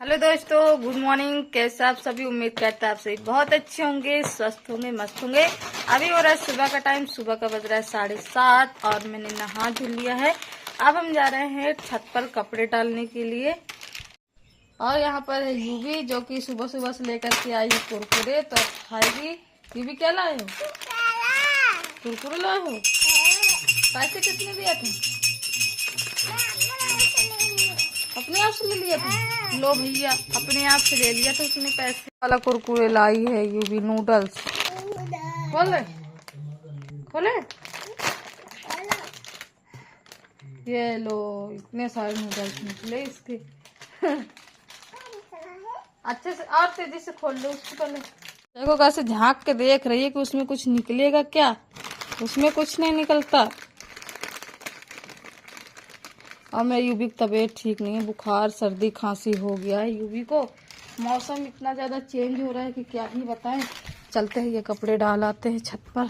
Hello दोस्तों, good morning. कैसे आप सभी? उम्मीद करते हैं आप सभी बहुत अच्छे होंगे, स्वस्थ होंगे, मस्त होंगे। अभी हो रहा है सुबह का टाइम, सुबह का बज रहा है 7:30 और मैंने नहा धुल लिया है। अब हम जा रहे हैं छत पर कपड़े डालने के लिए। और यहाँ पर है यूवी, जो कि सुबह सुबह से लेकर के आई है कुरकुरे, तो खाएगी। यूवी क्या लाए हो? कुरकुरे लाए हो? पैसे कितने दिए थे? अपने आप से ले लिया था? लो भैया, अपने आप से ले लिया था उसने पैसे वाला कुरकुरे लाई है यूवी नूडल्स। खोले खोले, ये लो, इतने सारे नूडल्स निकले इसके। अच्छे से और तेजी से खोल लो उसको पहले। देखो कैसे झांक के देख रही है कि उसमें कुछ निकलेगा क्या। उसमें कुछ नहीं निकलता। और मेरी यूवी की तबीयत ठीक नहीं है, बुखार सर्दी खांसी हो गया है यूवी को। मौसम इतना ज़्यादा चेंज हो रहा है कि क्या ही बताएं। चलते हैं, ये कपड़े डाल आते हैं छत पर।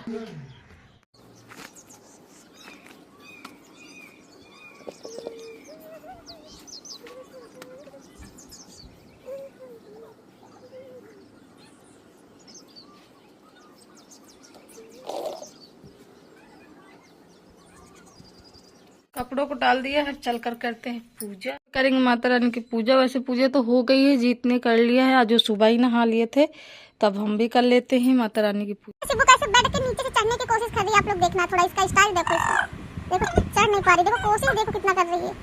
कपड़ों को डाल दिया है, चलकर करते हैं पूजा। करेंगे माता रानी की पूजा। वैसे पूजा तो हो गई है, जीत ने कर लिया है। आज जो सुबह ही नहा लिए थे, तब हम भी कर लेते हैं माता रानी की पूजा। शिबू कैसे बेड के नीचे से चढ़ने की कोशिश कर रही है, आप लोग देखना थोड़ा इसका स्टाइल देखो। इसका देखो, चढ़ नहीं पा रही। देखो कोशिश देखो कितना कर रही है।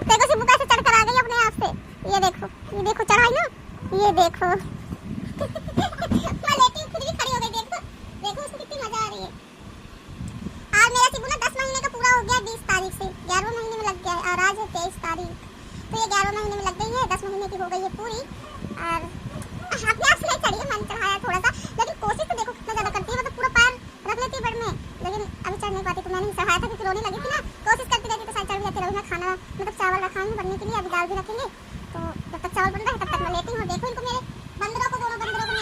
देखो शिबू कैसे चढ़ कर आ गई अपने आप से। ये देखो चढ़ाई ना, ये देखो। मैं लेटी खुद भी खड़ी हो गई। देखो देखो उसको कितनी मजा आ रही है। आज मेरा शिबू ना 10 महीने का पूरा हो गया। 20 तारीख से 11वें महीने में लग गया है और आज है 23 तारीख, तो ये 11वें महीने में लग गई है। 10 महीने की हो गई है पूरी। और अपने आप से नहीं चढ़ी है, मन चढ़ाया थोड़ा सा, लेकिन कोशिश तो देखो कितना ज्यादा करती है। मतलब पूरा पैर रख लेती है बेड में, लेकिन अभी चढ़ नहीं पाती। तो मैंने चढ़ाया था क्योंकि रोने लगी थी ना। कोशिश करती रहती तो शायद चढ़ भी जाती। रही खाना मतलब चावल रखा है बनने के लिए, अभी दाल भी रखेंगे। तो जब तक चावल बन रहा है तब तक मैं लेती हूँ। देखो इनको, मेरे बंदरों को, दोनों बंदरों को,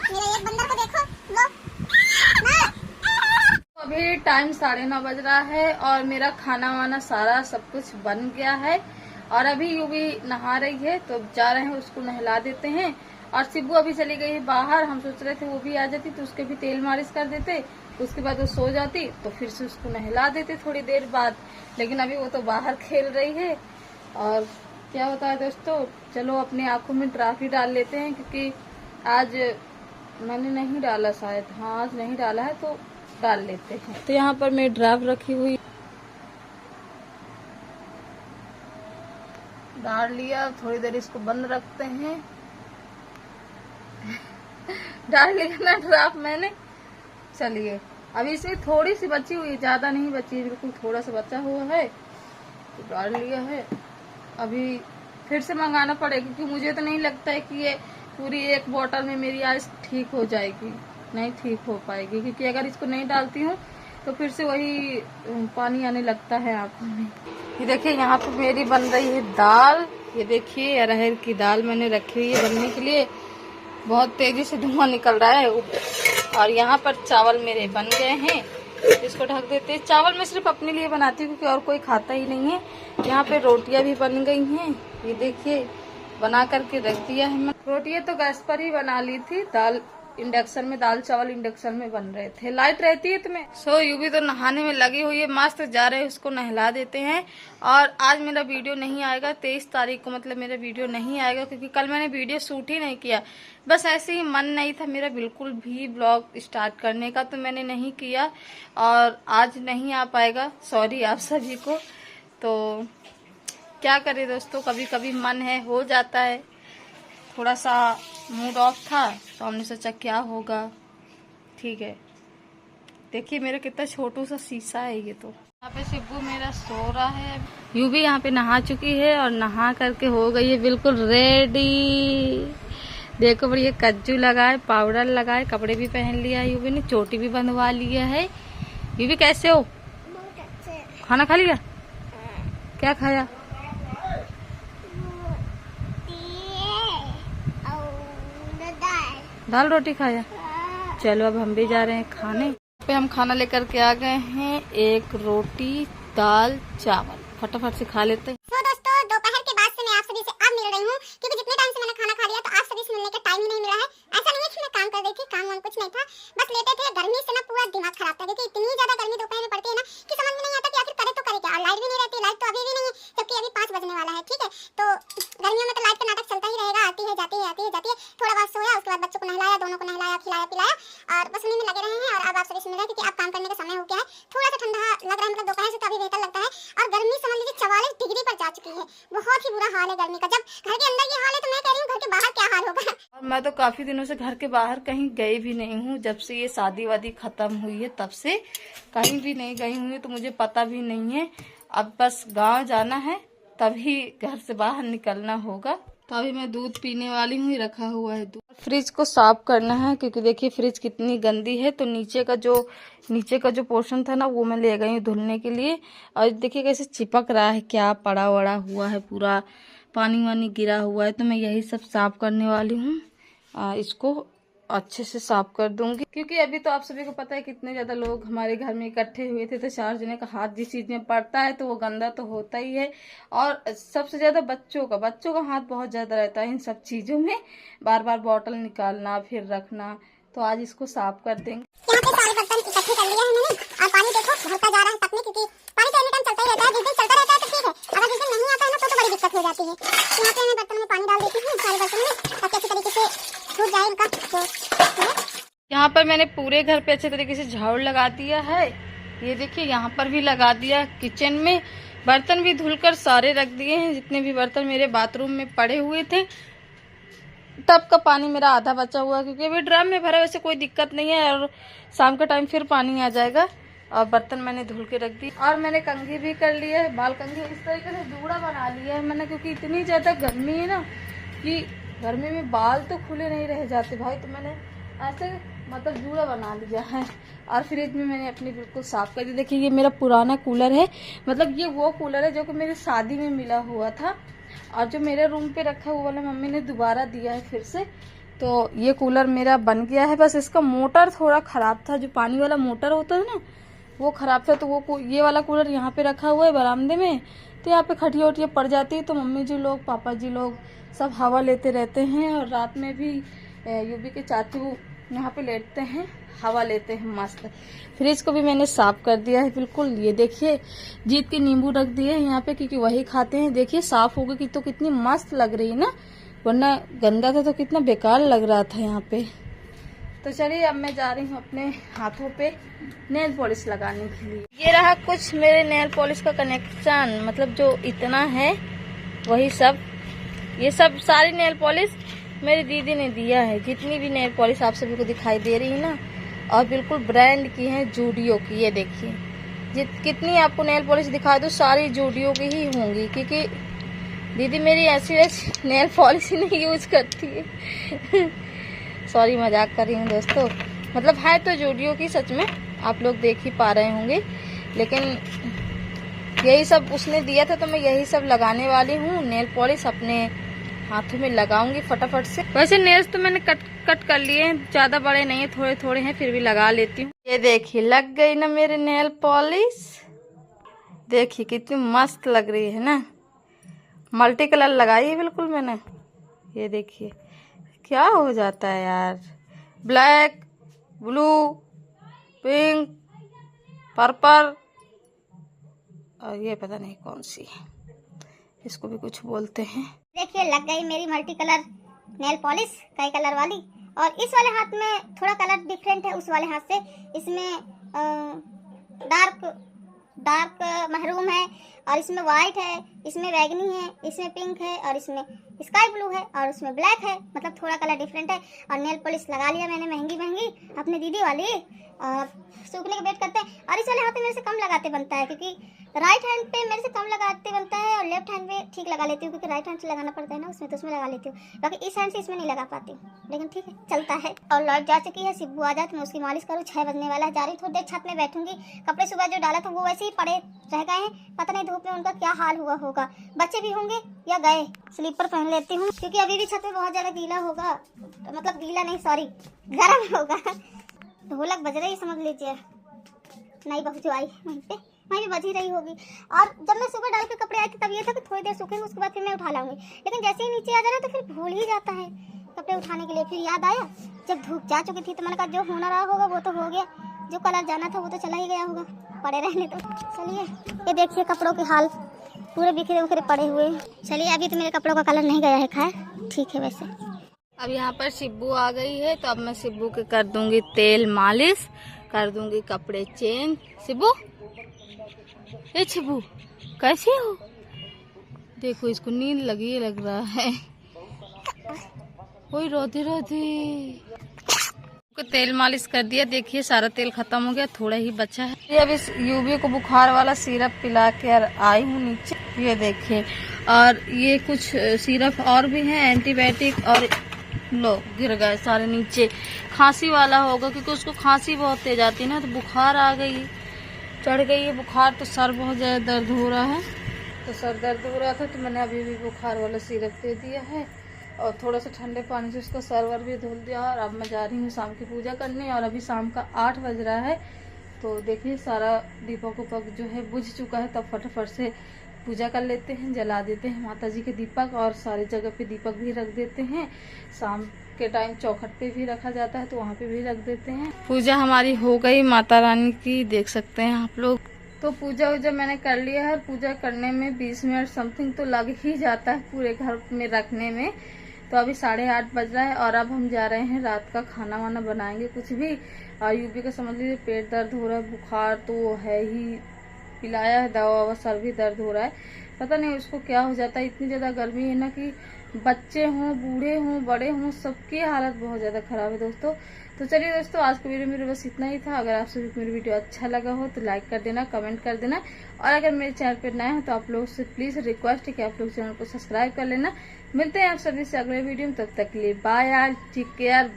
मेरे एक बंदर को देखो लो ना। अभी टाइम 9:30 बज रहा है और मेरा खाना वाना सारा सब कुछ बन गया है। और अभी यूवी नहा रही है, तो जा रहे हैं उसको नहला देते हैं। और शिबू अभी चली गई है बाहर। हम सोच रहे थे वो भी आ जाती तो उसके भी तेल मालिश कर देते, उसके बाद वो सो जाती तो फिर से उसको नहला देते थोड़ी देर बाद। लेकिन अभी वो तो बाहर खेल रही है। और क्या बताया दोस्तों, चलो अपनी आंखों में ड्राफ ही डाल लेते हैं, क्योंकि आज मैंने नहीं डाला शायद। हाँ, आज नहीं डाला है तो डाल लेते हैं। तो यहाँ पर मैं ड्राफ रखी हुई डाल लिया। थोड़ी देर इसको बंद रखते हैं। डाल लिया ना ड्राफ मैंने। चलिए, अभी इसमें थोड़ी सी बची हुई है, ज्यादा नहीं बची है, बिल्कुल थोड़ा सा बचा हुआ है, तो डाल लिया है। अभी फिर से मंगाना पड़ेगा, क्योंकि मुझे तो नहीं लगता है कि ये पूरी एक बोतल में मेरी आइस ठीक हो जाएगी। नहीं ठीक हो पाएगी, क्योंकि अगर इसको नहीं डालती हूँ तो फिर से वही पानी आने लगता है आंखों में। ये देखिए, यहाँ पे मेरी बन रही है दाल। ये देखिए, अरहर की दाल मैंने रखी हुई है बनने के लिए। बहुत तेजी से धुआं निकल रहा है। और यहाँ पर चावल मेरे बन गए हैं, इसको ढक देते हैं। चावल मैं सिर्फ अपने लिए बनाती हूँ, क्योंकि और कोई खाता ही नहीं है। यहाँ पे रोटियां भी बन गई हैं। ये देखिए, बना करके रख दिया है मैं। रोटियां तो गैस पर ही बना ली थी, दाल इंडक्शन में, दाल चावल इंडक्शन में बन रहे थे। लाइट रहती है तुम्हें। सो यूवी तो नहाने में लगी हुई है, मस्त जा रहे हैं, उसको नहला देते हैं। और आज मेरा वीडियो नहीं आएगा 23 तारीख को, मतलब मेरा वीडियो नहीं आएगा, क्योंकि कल मैंने वीडियो शूट ही नहीं किया। बस ऐसे ही मन नहीं था मेरा बिल्कुल भी ब्लॉग स्टार्ट करने का, तो मैंने नहीं किया। और आज नहीं आ पाएगा, सॉरी आप सभी को। तो क्या करें दोस्तों, कभी कभी मन है, हो जाता है। थोड़ा सा मूड ऑफ था तो हमने सोचा क्या होगा। ठीक है, देखिए मेरा कितना छोटू सा शीशा है ये। तो यहाँ पे शिबू मेरा सो रहा है। यूं भी यहाँ पे नहा चुकी है और नहा करके हो गई है बिल्कुल रेडी। देखो, बढ़िया कज्जू लगाए, पाउडर लगाए, कपड़े भी पहन लिया है यूवी ने, चोटी भी बंधवा लिया है। यूवी कैसे हो? खाना खा लिया? क्या खाया? दाल रोटी खाया। चलो अब हम भी जा रहे हैं खाने पे। हम खाना लेकर के आ गए हैं, एक रोटी दाल चावल, फटाफट से खा लेते हैं। तो दोस्तों, दोपहर के बाद से मैं आप सभी से अब मिल रही रही हूँ, क्योंकि जितने टाइम से मैंने खाना खा लिया तो आज सभी से मिलने का टाइम ही नहीं मिला है। ऐसा नहीं है कि मैं काम कर रही थी, काम वाम कुछ नहीं था, बस लेटे थे। गर्मी से ना पूरा दिमाग खराब था, क्योंकि इतनी ज्यादा गर्मी दोपहर में पड़ती है ना कि समझ में नहीं आता कि आखिर करे तो करे क्या। और लाइट भी नहीं रहती, लाइट तो अभी भी नहीं है, जबकि अभी 5 बजने वाला है। ठीक है, तो गर्मियों में तो लाइट का नाटक चलता ही रहेगा, आती है जाती है, आती है जाती है। थोड़ा बहुत सोया, उसके बाद बच्चों को नहलाया, दोनों को नहलाया, खिलाया पिलाया, और बस उन्हीं में लगे रहे हैं। और अब आप सभी से मिल रहे हैं, क्योंकि अब काम करने का समय हो गया है, थोड़ा सा ठंडा लग रहा है, मतलब दोपहर से तो अभी बेहतर लगता है। और गर्मी समझ लीजिए 44 डिग्री पर जा चुकी है, बहुत ही बुरा हाल है गर्मी का। जब घर के अंदर ये हाल है तो मैं कह रही हूँ घर के बाहर क्या हाल होगा। और मैं तो काफी दिनों से घर के बाहर कहीं गई भी नहीं हूँ, जब से ये शादी वादी खत्म हुई है तब से कहीं भी नहीं गई हुई, तो मुझे पता भी नहीं है। अब बस गांव जाना है तभी घर से बाहर निकलना होगा। तो अभी मैं दूध पीने वाली हूँ, रखा हुआ है दूध। फ्रिज को साफ करना है, क्योंकि देखिए फ्रिज कितनी गंदी है। तो नीचे का जो पोर्शन था ना वो मैं ले गई हूँ धुलने के लिए। और देखिए कैसे चिपक रहा है, क्या पड़ा वड़ा हुआ है, पूरा पानी वानी गिरा हुआ है। तो मैं यही सब साफ करने वाली हूँ, इसको अच्छे से साफ कर दूंगी। क्योंकि अभी तो आप सभी को पता है कितने ज्यादा लोग हमारे घर में इकट्ठे हुए थे, तो 4 जने का हाथ जिस चीज में पड़ता है तो वो गंदा तो होता ही है। और सबसे ज्यादा बच्चों का हाथ बहुत ज्यादा रहता है इन सब चीजों में, बार बार बॉटल निकालना फिर रखना। तो आज इसको साफ कर देंगे। यहाँ पे सारे बर्तन इकट्ठे कर लिया है मैंने, और पानी देखो भरता जा रहा है तक में, क्योंकि पानी तो एनी टाइम चलता ही रहता है। जिस दिन चलता रहता है तो ठीक है, अगर जिस दिन नहीं आता है ना तो बड़ी दिक्कत हो जाती है। यहाँ पे मैं बर्तन में पानी डाल देती हूँ सारे बर्तन में, ताकि अच्छी तरीके से सूख जाए इनका। यहाँ पर मैंने पूरे घर पे अच्छे तरीके से झाड़ू लगा दिया है। ये देखिए यहाँ पर भी लगा दिया। किचन में बर्तन भी धुलकर सारे रख दिए हैं, जितने भी बर्तन मेरे बाथरूम में पड़े हुए थे। टब का पानी मेरा आधा बचा हुआ है, क्योंकि अभी ड्रम में भरा, वैसे कोई दिक्कत नहीं है। और शाम के टाइम फिर पानी आ जाएगा। और बर्तन मैंने धुल के रख दी, और मैंने कंघी भी कर लिया है, बाल कंघी इस तरीके से जूड़ा बना लिया है मैंने, क्योंकि इतनी ज्यादा गर्मी है ना कि गर्मी में बाल तो खुले नहीं रह जाते भाई। तो मैंने ऐसे मतलब जूड़ा बना लिया है। और फ्रिज में मैंने अपनी बिल्कुल साफ कर दी। देखिए ये मेरा पुराना कूलर है, मतलब ये वो कूलर है जो कि मेरी शादी में मिला हुआ था, और जो मेरे रूम पे रखा हुआ वाला मम्मी ने दोबारा दिया है फिर से। तो ये कूलर मेरा बन गया है, बस इसका मोटर थोड़ा खराब था, जो पानी वाला मोटर होता है ना वो खराब था। तो वो ये वाला कूलर यहाँ पे रखा हुआ है बरामदे में। तो यहाँ पे खटिया उटिया पड़ जाती है, तो मम्मी जी लोग पापा जी लोग सब हवा लेते रहते हैं। और रात में भी यूबी के चाचू यहाँ पे लेटते हैं, हवा लेते हैं मस्त। फ्रिज को भी मैंने साफ कर दिया है बिल्कुल। ये देखिए जीत के नींबू रख दिए हैं यहाँ पे, क्योंकि वही खाते हैं। देखिए साफ हो गई तो कितनी मस्त लग रही है ना, वरना गंदा था तो कितना बेकार लग रहा था यहाँ पे। तो चलिए अब मैं जा रही हूँ अपने हाथों पे नेल पॉलिश लगाने के लिए। ये रहा कुछ मेरे नेल पॉलिश का कनेक्शन, मतलब जो इतना है वही सब। ये सब सारी नेल पॉलिश मेरी दीदी ने दिया है, जितनी भी नेल पॉलिश आप सभी को दिखाई दे रही है ना, और बिल्कुल ब्रांड की है, जूडियो की। ये देखिए कितनी आपको नेल पॉलिश दिखा दो, सारी जूडियो की ही होंगी, क्योंकि दीदी मेरी ऐसी नेल पॉलिश ही नहीं यूज करती है। सॉरी मजाक कर रही हूँ दोस्तों, मतलब है तो जूडियो की, सच में आप लोग देख ही पा रहे होंगे। लेकिन यही सब उसने दिया था, तो मैं यही सब लगाने वाली हूँ। नेल पॉलिश अपने हाथों में लगाऊंगी फटाफट से। वैसे नेल्स तो मैंने कट कर लिए हैं, ज्यादा बड़े नहीं है, थोड़े थोड़े हैं, फिर भी लगा लेती हूँ। ये देखिए लग गई ना मेरे नेल पॉलिश, देखिए कितनी मस्त लग रही है ना। मल्टी कलर लगाई है बिल्कुल मैंने। ये देखिए क्या हो जाता है यार, ब्लैक, ब्लू, पिंक, पर्पल, और ये पता नहीं कौन सी है, इसको भी कुछ बोलते हैं। देखिए लग गई मेरी मल्टी कलर नेल पॉलिश, कई कलर वाली। और इस वाले हाथ में थोड़ा कलर डिफरेंट है उस वाले हाथ से। इसमें डार्क महरूम है, और इसमें वाइट है, इसमें बैगनी है, इसमें पिंक है, और इसमें स्काई ब्लू है, और उसमें ब्लैक है, मतलब थोड़ा कलर डिफरेंट है। और नेल पॉलिश लगा लिया मैंने महंगी अपनी दीदी वाली, और सूखने के वेट करते हैं। और इस वाले हाथ में मेरे से कम लगाते बनता है, क्योंकि राइट हैंड पे मेरे से कम लगाते बनता है, और लेफ्ट हैंड पे ठीक लगा लेती हूँ, क्योंकि राइट हैंड से लगाना पड़ता है ना उसमें, तो उसमें लगा लेती हूँ। बाकी इस हैंड से इसमें नहीं लगा पाती, लेकिन ठीक है चलता है। और लाइट जा चुकी है, सिब्बू आ जाए तो मैं उसकी मालिश करूँ। 6 बजने वाला है, जा रही थोड़ी देर छत में बैठूंगी। कपड़े सुबह जो डाला था वो वैसे ही पड़े रह गए हैं, पता नहीं धूप में उनका क्या हाल हुआ होगा। बच्चे भी होंगे या गए। स्लीपर पहन लेती हूँ, क्योंकि अभी भी छत में बहुत ज्यादा गीला होगा, मतलब गीला नहीं सॉरी गर्म होगा। ढोलक बज रही समझ लीजिए, नई बहू जो आई वहीं पे वहीं भी बच ही रही होगी। और जब मैं सुबह डाल के कपड़े आई थी तब ये था कि थोड़ी देर सूखेंगे उसके बाद फिर मैं उठा लाऊंगी, लेकिन जैसे ही नीचे आ जाना तो फिर भूल ही जाता है कपड़े उठाने के लिए। फिर याद आया जब धूप जा चुकी थी तो मैंने कहा जो होना रहा होगा वो तो हो गया, जो कलर जाना था वो तो चला ही गया होगा, पड़े रहने तो। चलिए ये देखिए कपड़ों के हाल पूरे बिखरे बिखरे पड़े हुए। चलिए अभी तो मेरे कपड़ों का कलर नहीं गया है, खैर ठीक है। वैसे अब यहाँ पर शिब्बू आ गई है तो अब मैं शिब्बू के कर दूंगी तेल मालिश, कर दूंगी कपड़े चेंज। शिब्बू, ए शिब्बू कैसी हो? देखो इसको नींद लगी लग रहा है, कोई रोती रोती। तेल मालिश कर दिया, देखिए सारा तेल खत्म हो गया, थोड़ा ही बचा है। ये अभी यूबी को बुखार वाला सिरप पिला के आई हूँ नीचे, ये देखिए। और ये कुछ सिरप और भी है एंटीबायोटिक, और लो गिर गए सारे नीचे। खांसी वाला होगा क्योंकि उसको खांसी बहुत तेज आती है ना, तो बुखार आ गई, चढ़ गई है बुखार, तो सर बहुत ज्यादा दर्द हो रहा है। तो सर दर्द हो रहा था तो मैंने अभी भी बुखार वाला सिरप दे दिया है और थोड़ा सा ठंडे पानी से उसका सरवर भी धुल दिया। और अब मैं जा रही हूँ शाम की पूजा करने, और अभी शाम का 8 बज रहा है। तो देखिए सारा दीपक उपक जो है बुझ चुका है, तब फटाफट से पूजा कर लेते हैं, जला देते हैं माता जी के दीपक, और सारी जगह पे दीपक भी रख देते हैं। शाम के टाइम चौखट पे भी रखा जाता है तो वहाँ पे भी रख देते हैं। पूजा हमारी हो गई माता रानी की, देख सकते हैं आप लोग। तो पूजा वूजा मैंने कर लिया है। पूजा करने में 20 मिनट समथिंग तो लग ही जाता है पूरे घर में रखने में। तो अभी 8:30 बज रहा है और अब हम जा रहे हैं रात का खाना वाना बनाएंगे कुछ भी। और यूबी का समझ लीजिए पेट दर्द हो रहा है, बुखार तो है ही, पिलाया है दवा ववा, सर भी दर्द हो रहा है, पता नहीं उसको क्या हो जाता है। इतनी ज्यादा गर्मी है ना कि बच्चे हों बूढ़े हों बड़े हों सबकी हालत बहुत ज्यादा खराब है दोस्तों। तो चलिए दोस्तों आज का वीडियो मेरे बस इतना ही था। अगर आप सभी को मेरी वीडियो अच्छा लगा हो तो लाइक कर देना, कमेंट कर देना, और अगर मेरे चैनल पर नए हो तो आप लोग से प्लीज रिक्वेस्ट है कि आप लोग चैनल को सब्सक्राइब कर लेना। मिलते हैं आप सभी से अगले वीडियो में, तब तक के लिए बाय, टेक केयर।